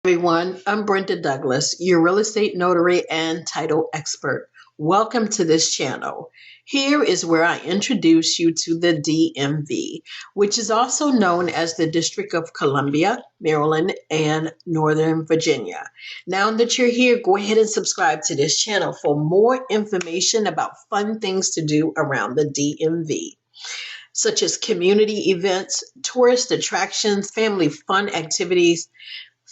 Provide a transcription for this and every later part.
Everyone, I'm Brenda Douglas, your real estate notary and title expert. Welcome to this channel. Here is where I introduce you to the DMV, which is also known as the District of Columbia, Maryland, and Northern Virginia. Now that you're here, go ahead and subscribe to this channel for more information about fun things to do around the DMV, such as community events, tourist attractions, family fun activities,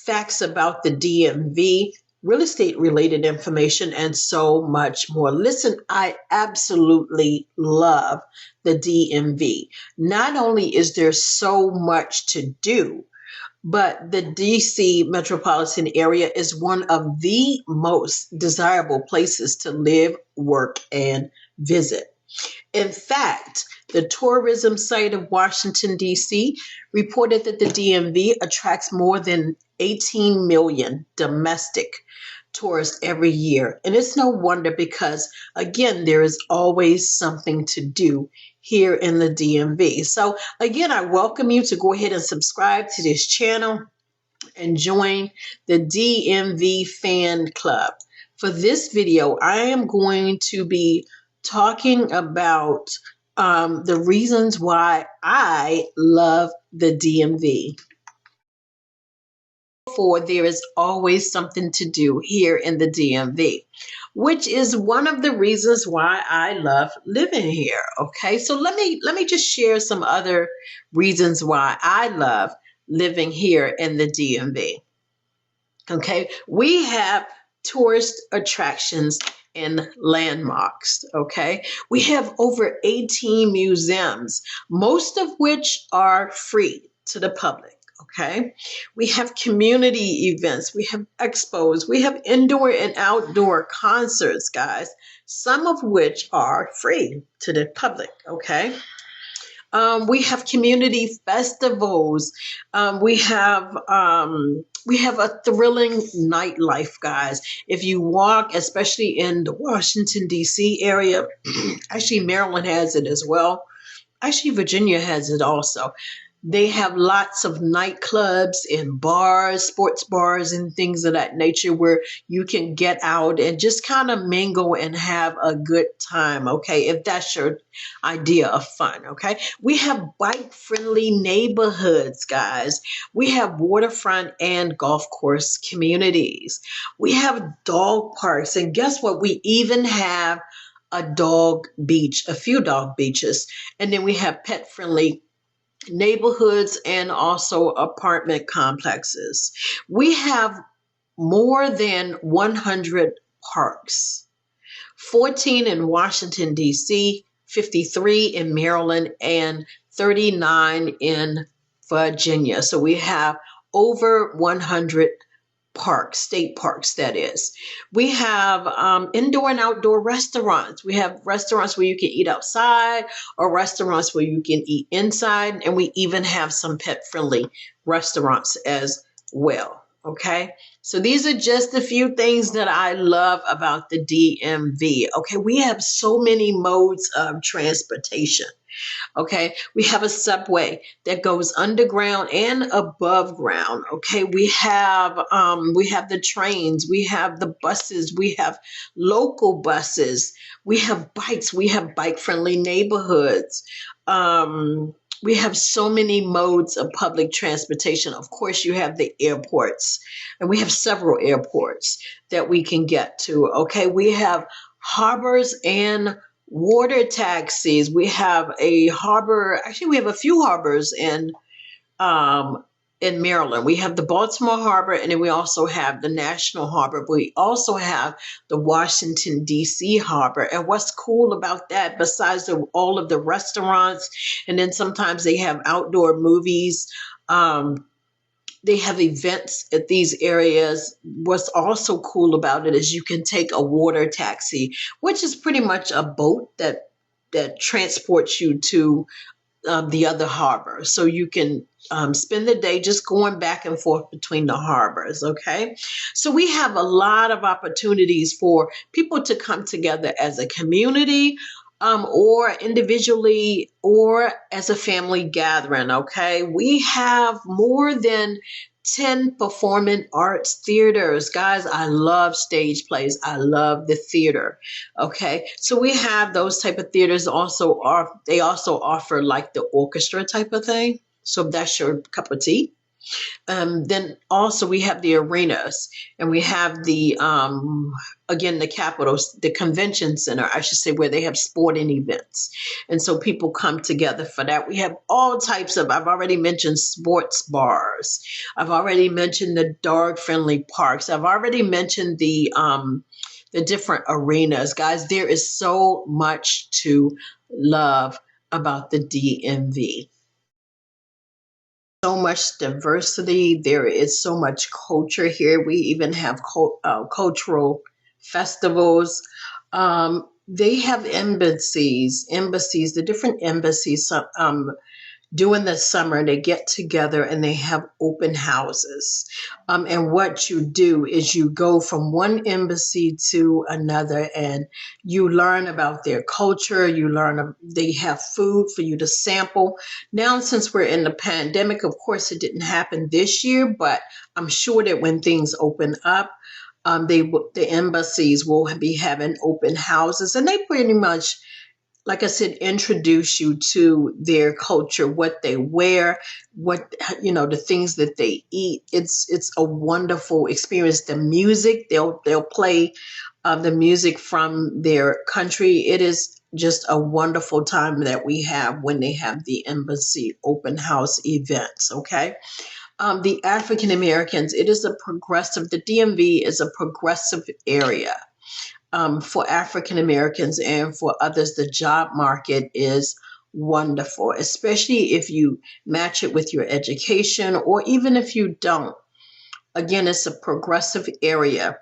facts about the DMV, real estate related information, and so much more. Listen, I absolutely love the DMV. Not only is there so much to do, but the DC Metropolitan area is one of the most desirable places to live, work, and visit. In fact, the tourism site of Washington, D.C. reported that the DMV attracts more than 18 million domestic tourists every year. And it's no wonder because, again, there is always something to do here in the DMV. So, again, I welcome you to go ahead and subscribe to this channel and join the DMV fan club. For this video, I am going to be talking about the reasons why I love the DMV. For there is always something to do here in the DMV, which is one of the reasons why I love living here. Okay, so let me just share some other reasons why I love living here in the DMV. Okay, we have tourist attractions and landmarks. Okay, we have over 18 museums, most of which are free to the public. Okay, we have community events, we have expos, we have indoor and outdoor concerts, guys, some of which are free to the public. Okay. We have community festivals. We have a thrilling nightlife, guys. If you walk, especially in the Washington, D.C. area, actually Maryland has it as well. Actually, Virginia has it also. They have lots of nightclubs and bars, sports bars and things of that nature where you can get out and just kind of mingle and have a good time, okay, if that's your idea of fun, okay? We have bike-friendly neighborhoods, guys. We have waterfront and golf course communities. We have dog parks, and guess what? We even have a dog beach, a few dog beaches, and then we have pet-friendly neighborhoods and also apartment complexes. We have more than 100 parks, 14 in Washington, D.C., 53 in Maryland, and 39 in Virginia. So we have over 100 parks, state parks, that is. We have indoor and outdoor restaurants. We have restaurants where you can eat outside or restaurants where you can eat inside. And we even have some pet-friendly restaurants as well. Okay, so these are just a few things that I love about the DMV. Okay, we have so many modes of transportation. Okay, we have a subway that goes underground and above ground. Okay, we have the trains, we have the buses, we have local buses, we have bikes, we have bike-friendly neighborhoods. We have so many modes of public transportation. Of course, you have the airports, and we have several airports that we can get to. Okay, we have harbors and water taxis. We have a harbor. Actually, we have a few harbors in Maryland. We have the Baltimore Harbor, and then we also have the National Harbor. We also have the Washington, D.C. Harbor. And what's cool about that, besides all of the restaurants, and then sometimes they have outdoor movies, they have events at these areas. What's also cool about it is you can take a water taxi, which is pretty much a boat that transports you to the other harbor. So you can spend the day just going back and forth between the harbors, okay? So we have a lot of opportunities for people to come together as a community, or individually, or as a family gathering, okay? We have more than 10 performing arts theaters. Guys, I love stage plays. I love the theater. Okay. So we have those type of theaters also are, they also offer like the orchestra type of thing. So if that's your cup of tea. Then also we have the arenas, and we have the again the capitals, the convention center, I should say, where they have sporting events, and so people come together for that. We have all types of. I've already mentioned sports bars. I've already mentioned the dog friendly parks. I've already mentioned the different arenas. Guys, there is so much to love about the DMV. So much diversity. There is so much culture here. We even have cultural festivals. They have embassies, the different embassies. During the summer, they get together and they have open houses. And what you do is you go from one embassy to another, and you learn about their culture. They have food for you to sample. Now, since we're in the pandemic, of course, it didn't happen this year, but I'm sure that when things open up, the embassies will be having open houses, and they pretty much, like I said, introduce you to their culture, what they wear, the things that they eat. It's a wonderful experience. The music, they'll play the music from their country. It is just a wonderful time that we have when they have the embassy open house events. Okay. The African Americans, the DMV is a progressive area. For African Americans and for others, the job market is wonderful, especially if you match it with your education, or even if you don't. Again, it's a progressive area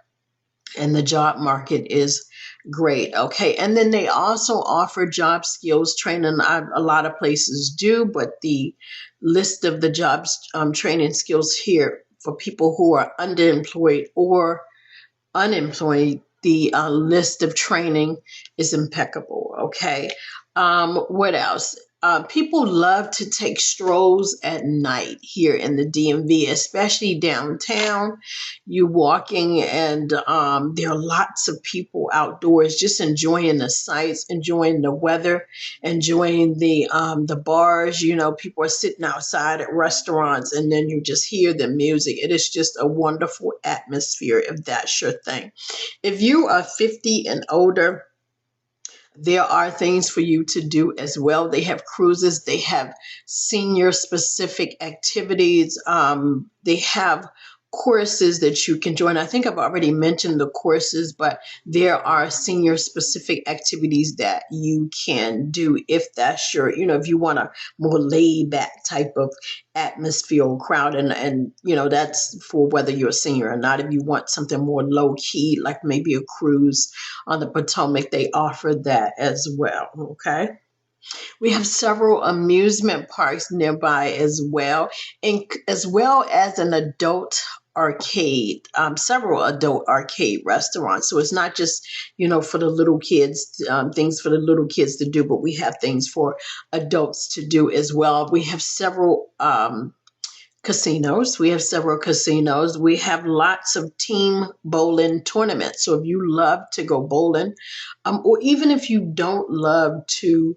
and the job market is great. Okay. And then they also offer job skills training. A lot of places do, but the list of the jobs training skills here for people who are underemployed or unemployed, the list of training is impeccable. Okay. What else? People love to take strolls at night here in the DMV, especially downtown. You walking, and there are lots of people outdoors just enjoying the sights, enjoying the weather, enjoying the bars. People are sitting outside at restaurants, and then you just hear the music. It is just a wonderful atmosphere if that's your thing. If you are 50 and older, there are things for you to do as well. They have cruises, they have senior specific activities, they have courses that you can join. I think I've already mentioned the courses, but there are senior specific activities that you can do if that's if you want a more laid back type of atmosphere or crowd, and that's for whether you're a senior or not. If you want something more low key, like maybe a cruise on the Potomac, they offer that as well. Okay. We have several amusement parks nearby as well, and as well as an adult arcade, several adult arcade restaurants. So it's not just, for the little kids, things for the little kids to do, but we have things for adults to do as well. We have several casinos. We have several casinos. We have lots of team bowling tournaments. So if you love to go bowling, or even if you don't love to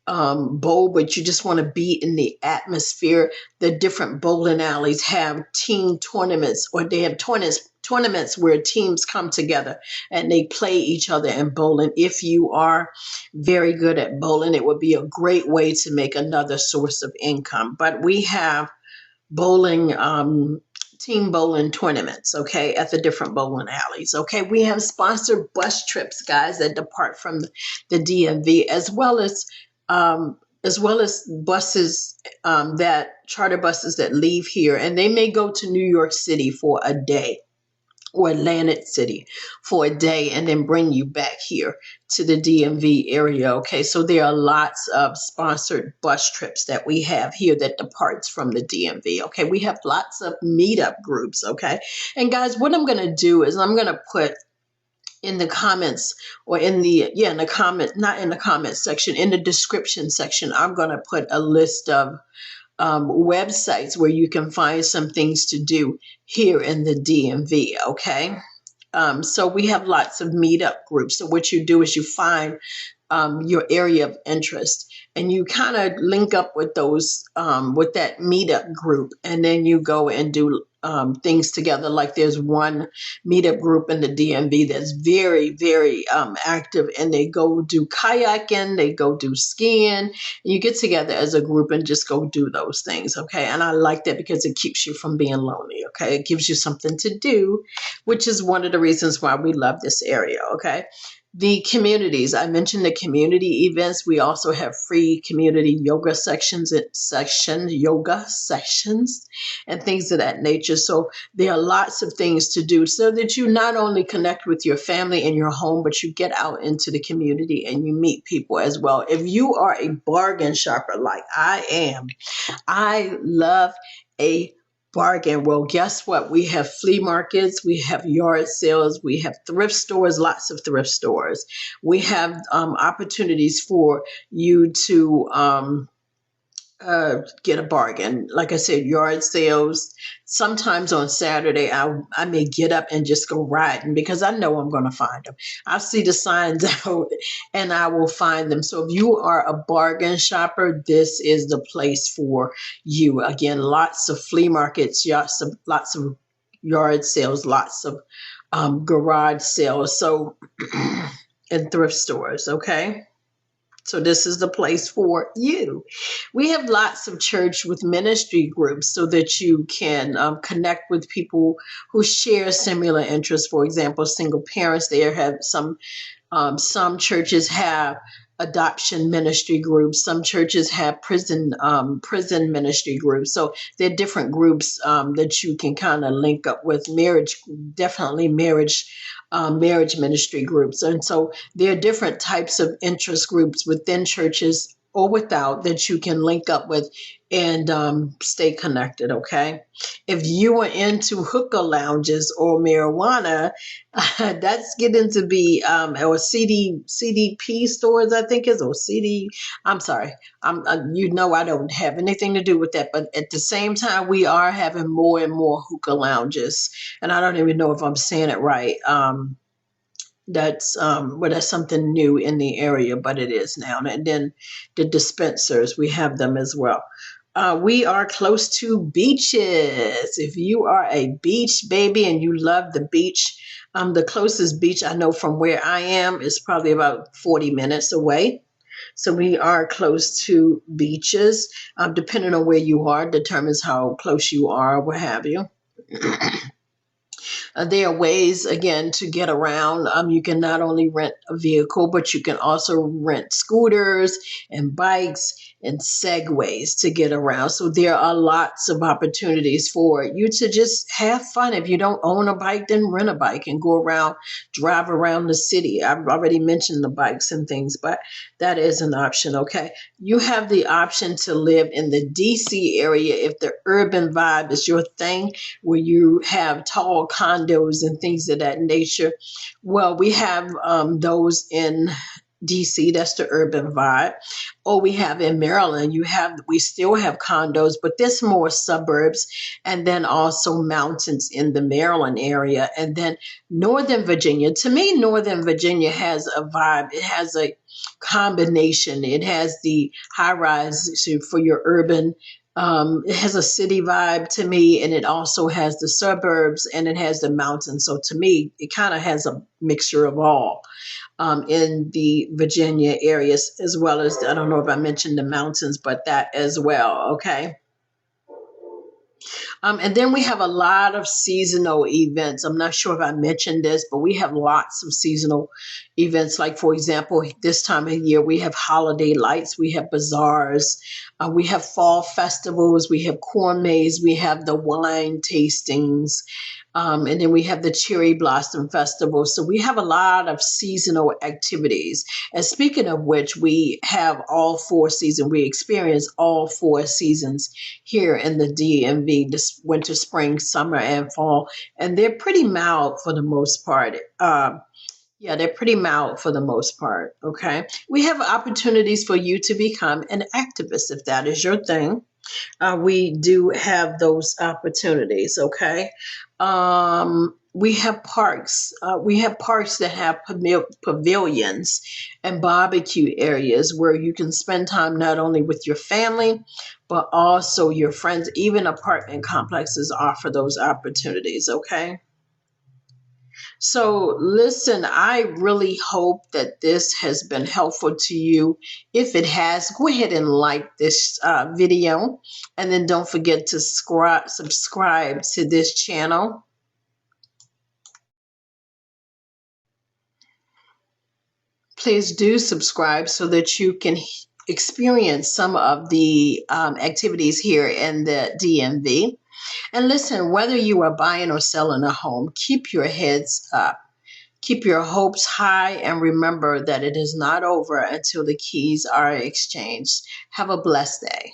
bowl, but you just want to be in the atmosphere, the different bowling alleys have team tournaments, or they have tournaments where teams come together and they play each other in bowling. If you are very good at bowling, it would be a great way to make another source of income. But we have bowling, team bowling tournaments, okay, at the different bowling alleys. Okay, we have sponsored bus trips, guys, that depart from the DMV, as well as buses, that charter buses that leave here, and they may go to New York City for a day, or Atlantic City for a day, and then bring you back here to the DMV area. Okay, so there are lots of sponsored bus trips that we have here that departs from the DMV. Okay, we have lots of meetup groups. Okay, and guys, what I'm going to do is I'm going to put in the comments, or in the not in the comment section, in the description section, I'm going to put a list of websites where you can find some things to do here in the DMV. Okay. So we have lots of meetup groups. So what you do is you find your area of interest, and you kind of link up with those with that meetup group, and then you go and do things together. Like there's one meetup group in the DMV that's very, very active, and they go do kayaking, they go do skiing, and you get together as a group and just go do those things. Okay, and I like that because it keeps you from being lonely. Okay, it gives you something to do, which is one of the reasons why we love this area. Okay. The communities, I mentioned the community events. We also have free community yoga yoga sessions, and things of that nature. So there are lots of things to do so that you not only connect with your family in your home, but you get out into the community and you meet people as well. If you are a bargain shopper like I am, I love a bargain. Well, guess what? We have flea markets, we have yard sales, we have thrift stores, lots of thrift stores. We have opportunities for you to get a bargain. Like I said, yard sales. Sometimes on Saturday, I may get up and just go riding because I know I'm going to find them. I see the signs out and I will find them. So if you are a bargain shopper, this is the place for you. Again, lots of flea markets, lots of yard sales, lots of garage sales. So and thrift stores. Okay. So this is the place for you. We have lots of church with ministry groups so that you can connect with people who share similar interests. For example, single parents, there have some churches have adoption ministry groups. Some churches have prison ministry groups. So there are different groups that you can kind of link up with. Definitely marriage ministry groups. And so there are different types of interest groups within churches or without that you can link up with and stay connected. Okay. If you are into hookah lounges or marijuana, that's getting to be or CDP stores, I think is, or CD. I'm sorry. I don't have anything to do with that. But at the same time, we are having more and more hookah lounges, and I don't even know if I'm saying it right. That's something new in the area, but it is now. And then the dispensers, we have them as well. We are close to beaches. If you are a beach baby and you love the beach, the closest beach I know from where I am is probably about 40 minutes away. So we are close to beaches. Depending on where you are, determines how close you are, what have you. There are ways, again, to get around. You can not only rent a vehicle, but you can also rent scooters and bikes and segways to get around. So there are lots of opportunities for you to just have fun. If you don't own a bike, then rent a bike and go around, drive around the city. I've already mentioned the bikes and things, but that is an option. Okay. You have the option to live in the DC area if the urban vibe is your thing, where you have tall condos and things of that nature. Well, we have those in DC, that's the urban vibe. Or we have in Maryland, we still have condos, but there's more suburbs, and then also mountains in the Maryland area. And then Northern Virginia, to me, Northern Virginia has a vibe. It has a combination. It has the high rise for your urban. It has a city vibe to me, and it also has the suburbs, and it has the mountains. So to me, it kind of has a mixture of all in the Virginia areas, as well as, I don't know if I mentioned the mountains, but that as well. Okay. And then we have a lot of seasonal events. I'm not sure if I mentioned this, but we have lots of seasonal events. Like, for example, this time of year, we have holiday lights, we have bazaars, we have fall festivals, we have corn maze, we have the wine tastings, and then we have the cherry blossom festival. So we have a lot of seasonal activities. And speaking of which, we have all 4 seasons. We experience all 4 seasons here in the DMV, this winter, spring, summer, and fall. And they're pretty mild for the most part. Yeah, they're pretty mild for the most part. Okay. We have opportunities for you to become an activist if that is your thing. We do have those opportunities. Okay. We have parks. We have parks that have pavilions and barbecue areas where you can spend time not only with your family, but also your friends. Even apartment complexes offer those opportunities. Okay. So, listen, I really hope that this has been helpful to you. If it has, go ahead and like this video. And then don't forget to subscribe to this channel. Please do subscribe so that you can experience some of the activities here in the DMV. And listen, whether you are buying or selling a home, keep your heads up. Keep your hopes high and remember that it is not over until the keys are exchanged. Have a blessed day.